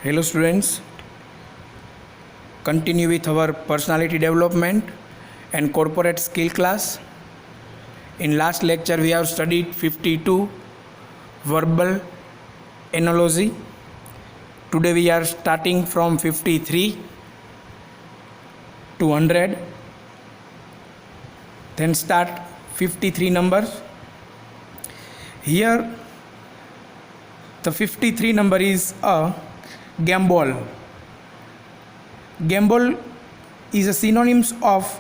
Hello students, continue with our personality development and corporate skill class. In last lecture we have studied 52 verbal analogy. Today we are starting from 53 to 100. Then start 53 numbers. Here the 53 number is a gambol. Gambol is a synonyms of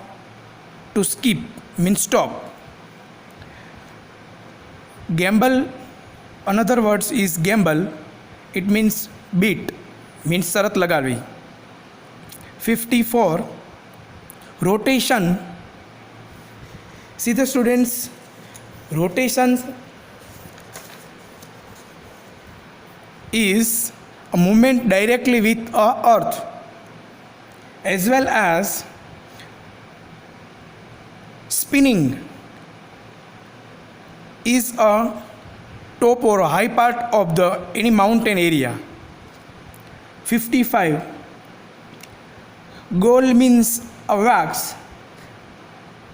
to skip, means stop. Gamble, another words is gamble. It means beat, means Sharad लगावी. 54 rotation. See the students, rotation is a movement directly with a earth as well as spinning is a top or a high part of the any mountain area. 55 goal means a wax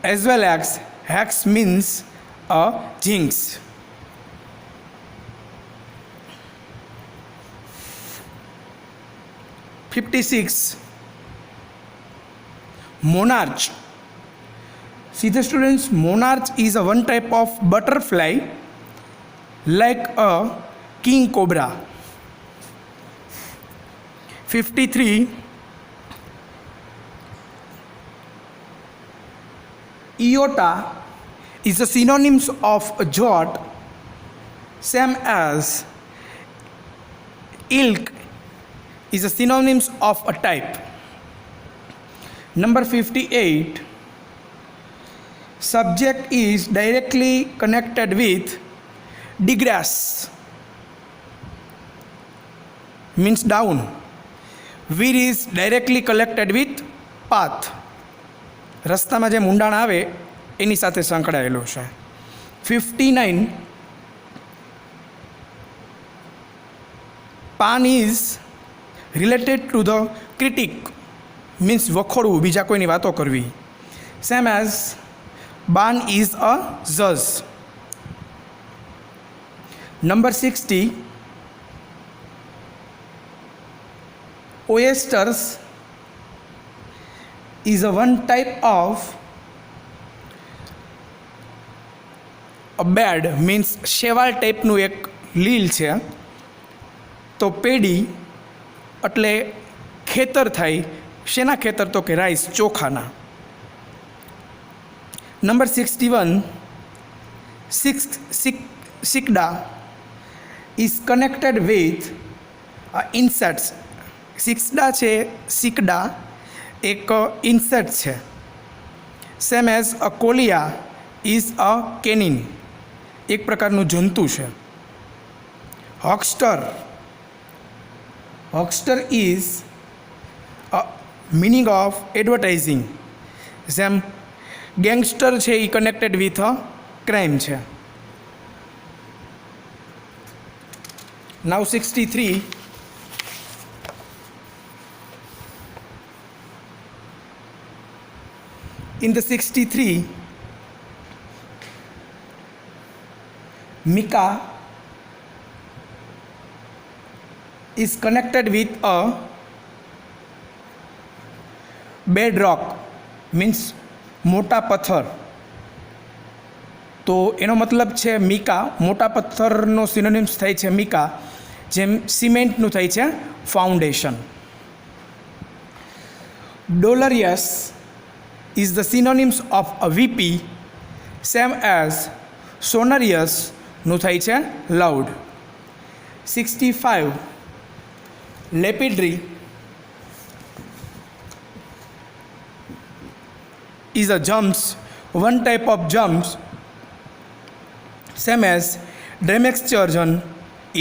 as well as hex means a jinx. 56 monarch. See the students, monarch is a one type of butterfly like a king cobra. 53 iota is a synonyms of a jot, same as ilk is a synonyms of a type. Number 58 subject is directly connected with digress, means down. Weir is directly connected with path, રસ્તામાં જે મુંડાણ આવે એની સાથે સંકળાયેલો છે. 59 પાન is related to the critic, means વખોડવું, બીજા કોઈની વાતો કરવી. Same as ban is a judge. Number 60 oysters is a one type of a bed, means શેવાળ ટાઈપનું એક લીલ છે. તો પેડી એટલે ખેતર થાય. શેના ખેતર? તો કે રાઈસ, ચોખાના. Number 61 cicada is connected with insects. Cicada એક ઇન્સેક્ટ છે. Same as a collie is a canine, એક પ્રકારનું જંતુ છે. Huckster is a meaning of advertising. જેમ ગેંગસ્ટર છે એ કનેક્ટેડ વિથ અ ક્રાઇમ છે. Now 63 in the 63 mica is connected with a bedrock, means મોટા પથ્થર. તો એનો મતલબ છે મિકા, મોટા પથ્થરનો સિનોનિમ્સ થાય છે મિકા, જેમ સિમેન્ટનું થાય છે foundation. ડોલરિયસ is the synonyms of a VP, same as sonorous નું થાય છે loud. 65 lapidary is a jumps, one type of jumps, same as dramaturgian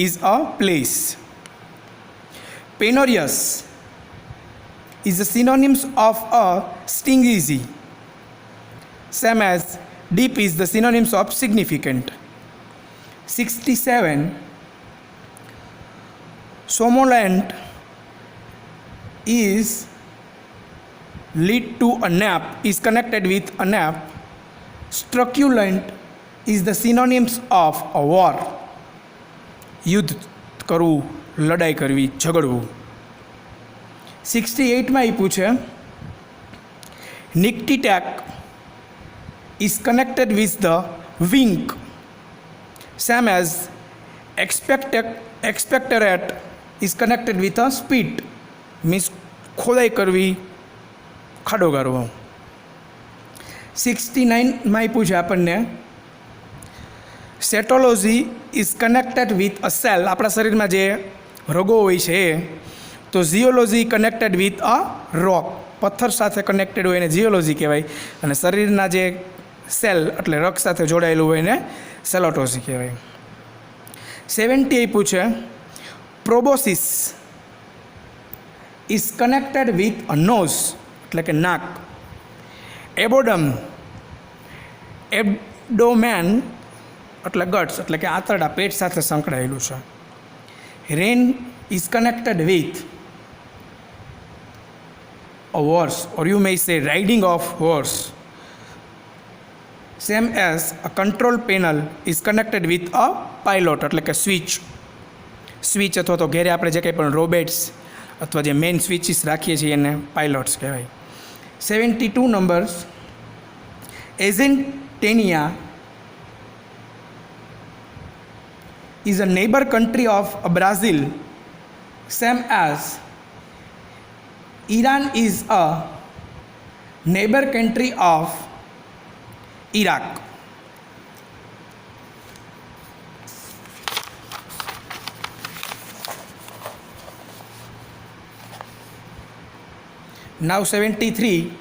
is a place. Penurious is the synonyms of a stingy, same as deep is the synonyms of significant. 67 somnolent is lead to a nap is connected with a nap. Truculent is the synonyms of a war. યુદ્ધ કરવું, લડાઈ કરવી, ઝઘડવું. 68માં એ પૂછે Nictitac is connected with the wink, same as expectorate is connected with a spit, means ખોદાઈ કરવી, ખાડો ગાળવો. 69માં એ પૂછે આપણને cytology is connected with a cell. આપણા શરીરમાં જે રોગો હોય છે એ, તો ઝિયોલોજી કનેક્ટેડ વિથ અ રોક, પથ્થર સાથે કનેક્ટેડ હોય એને ઝિયોલોજી કહેવાય, અને શરીરના જે સેલ એટલે રગ સાથે જોડાયેલું હોય એને સેલોટોજી કહેવાય. 70 એ પૂછે proboscis is connected with a nose એટલે કે નાક. એબડોમેન એટલે ગટ્સ એટલે કે આંતરડા, પેટ સાથે સંકળાયેલું છે. Rain is connected with a horse, or you may say riding of horse, same as a control panel is connected with a pilot એટલે કે સ્વિચ અથવા તો ઘેરે આપણે જે કંઈ પણ રોબોટ્સ અથવા જે મેઇન સ્વિચીસ રાખીએ છીએ એને પાયલોટ્સ કહેવાય. 72 numbers Argentina is a neighbor country of Brazil, same as Iran is a neighbor country of Iraq. Now 73.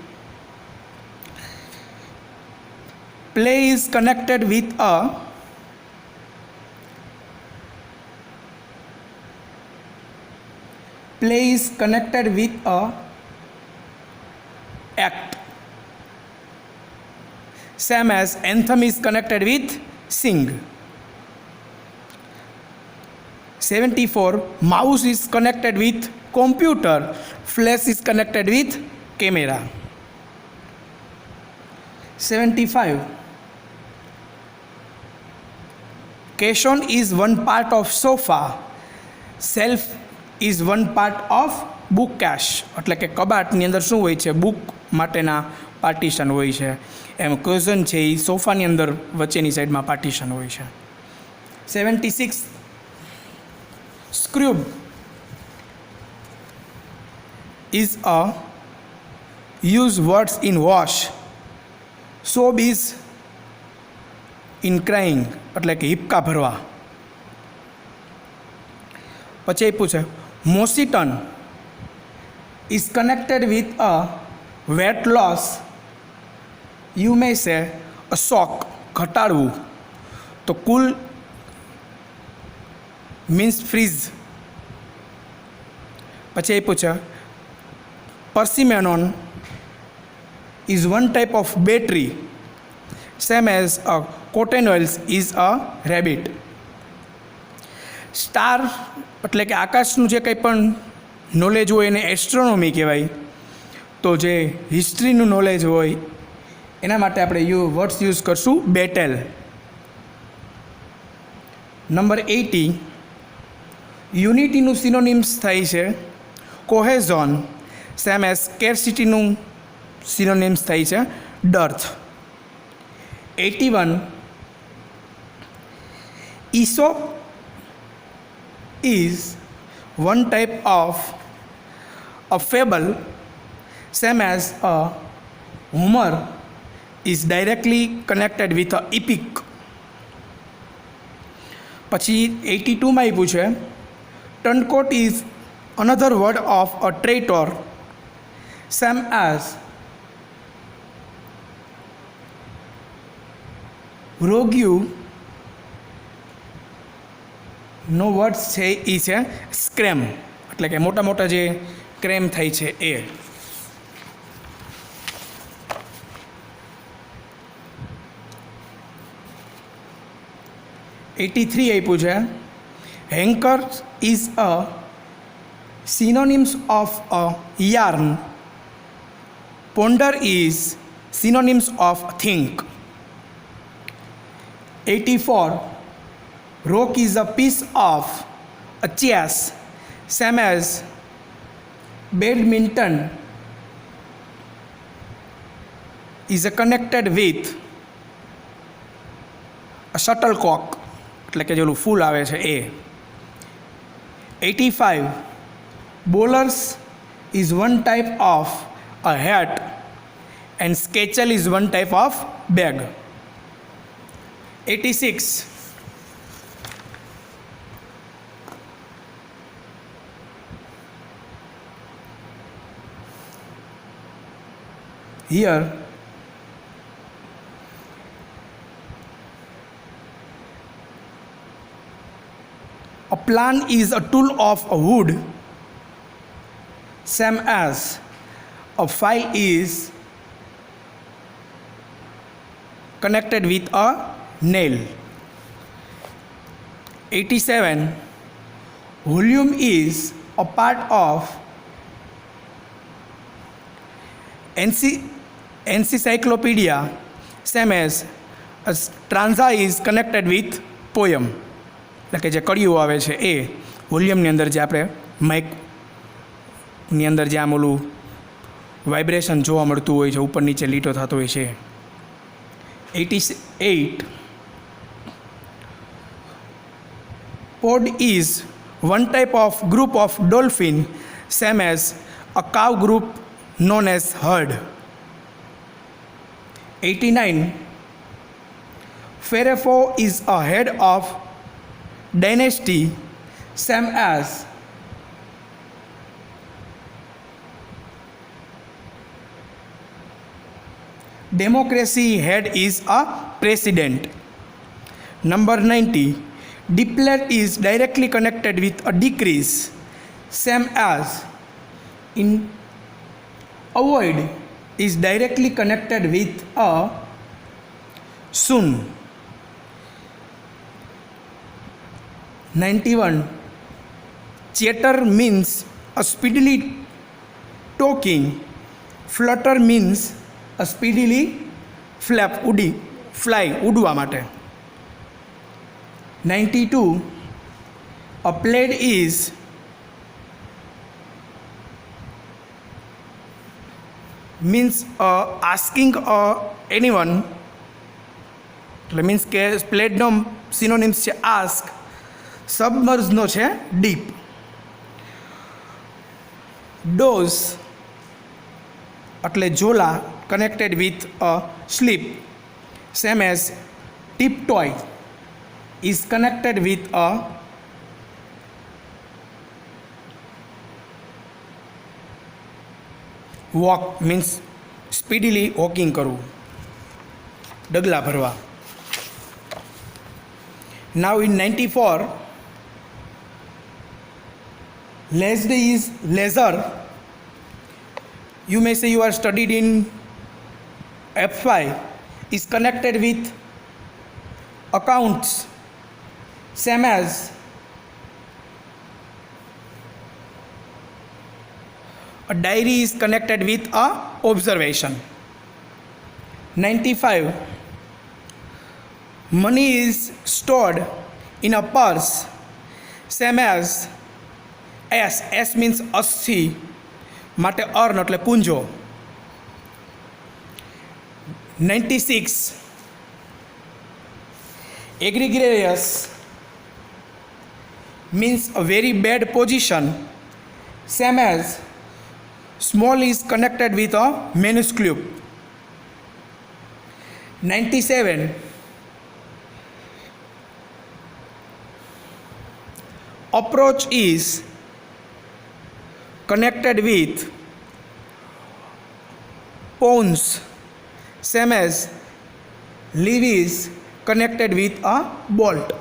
Play is connected with a act, same as anthem is connected with sing. 74. Mouse is connected with computer, flash is connected with camera. 75. Cushion is one part of sofa, shelf is one part of bookcase એટલે કે કબાટની અંદર શું હોય છે, book માટેના partition હોય છે, એમ ક્વેઝન છે એ સોફાની અંદર વચ્ચેની સાઈડમાં પાર્ટીશન હોય છે. 76. Scrub is a use words in wash, sob is in crying એટલે કે હિપકા ભરવા. પછી એ પૂછે મોસિટન is connected with a weight loss, you may say a shock, ઘટાડવું. તો cool means freeze. પછી એ પૂછે persimmon is one type of battery, same as a cotton oils is a rabbit. Star એટલે કે આકાશનું જે કંઈ પણ નોલેજ હોય એને એસ્ટ્રોનોમી કહેવાય. તો જે હિસ્ટ્રીનું નોલેજ હોય એના માટે આપણે વર્ડ્સ યુઝ કરશું બેટેલ. નંબર 80. યુનિટીનું સિનોનિમ્સ થાય છે કોહેઝોન, સેમ એઝ સ્કેર્સિટીનું સિનોનિમ્સ થાય છે ડર્થ. 81. Aesop is one type of a fable, same as a Homer is directly connected with a epic. પછી 82માં એ પૂછે turncoat is another word of a traitor, same as rogue no word છે એ છે સ્ક્રેમ એટલે કે મોટા મોટા જે ક્રેમ થાય છે એ. 83 આપ્યું છે hanker is a synonyms of a yarn. Ponder is synonyms of think. 84. Rock is a piece of a chess, same as badminton is connected with a shuttlecock, એટલે કે જેલું ફૂલ આવે છે એ. 85. Bowlers is one type of a hat and sketchel is one type of bag. 86. Here a plan is a tool of a wood, same as a file is connected with a nail. 87. Volume is a part of encyclopedia, same as a stanza is connected with poem. એટલે કે જે કડીઓ આવે છે એ વોલ્યુમની અંદર જે આપણે માઇકની અંદર જે આમ ઓલું વાઇબ્રેશન જોવા મળતું હોય છે, ઉપર નીચે લીટો થતો હોય છે. 88. Pod is one type of group of dolphin, same as a cow group known as herd. 89. Pharaoh is a head of dynasty, same as democracy head is a president. Number 90. Deplete is directly connected with a decrease, same as in avoid is directly connected with a soon. 91. Chatter means a speedily talking. Flutter means a speedily flap, fly, ઉડવા માટે. 92. A plaid is means asking anyone, એટલે means કે પ્લેડનો synonyms છે ask, સબમર્જનો છે deep. Dose એટલે ઝોલા connected with a sleep, same as tiptoe is connected with a walk, means speedily walking કરવું, ડગલા ભરવા. Now in 94, lest is leisure. You may say you are studied in F5 is connected with accounts, same as a diary is connected with a observation. 95. Money is stored in a purse, same as S. S means અસ્થિ માટે earn એટલે પૂંજો. 96. Egregious means a very bad position, same as small is connected with a minuscule. 97. Approach is connected with pawns, same as leave is connected with a bolt.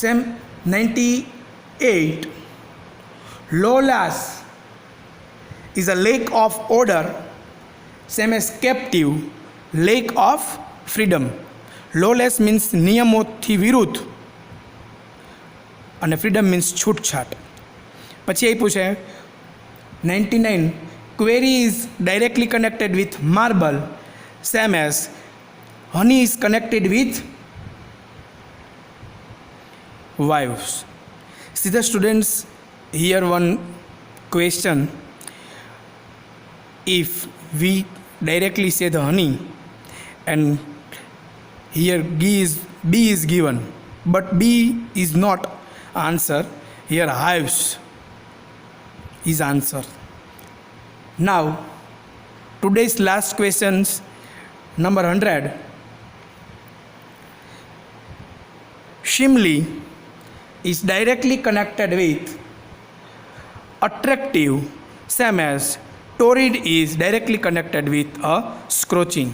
Same. 98. Lawless is a lack of order, same as captive, lack of freedom. Lawless means નિયમોથી વિરુદ્ધ અને freedom means છૂટછાટ. પછી આપ્યું છે 99 query is directly connected with marble, same as honey is connected with wives. See the students, here one question. If we directly say the honey and here B is given, but B is not answer, here hives is answer. Now today's last questions, number 100. Shimli is directly connected with attractive, same as torrid is directly connected with a scorching.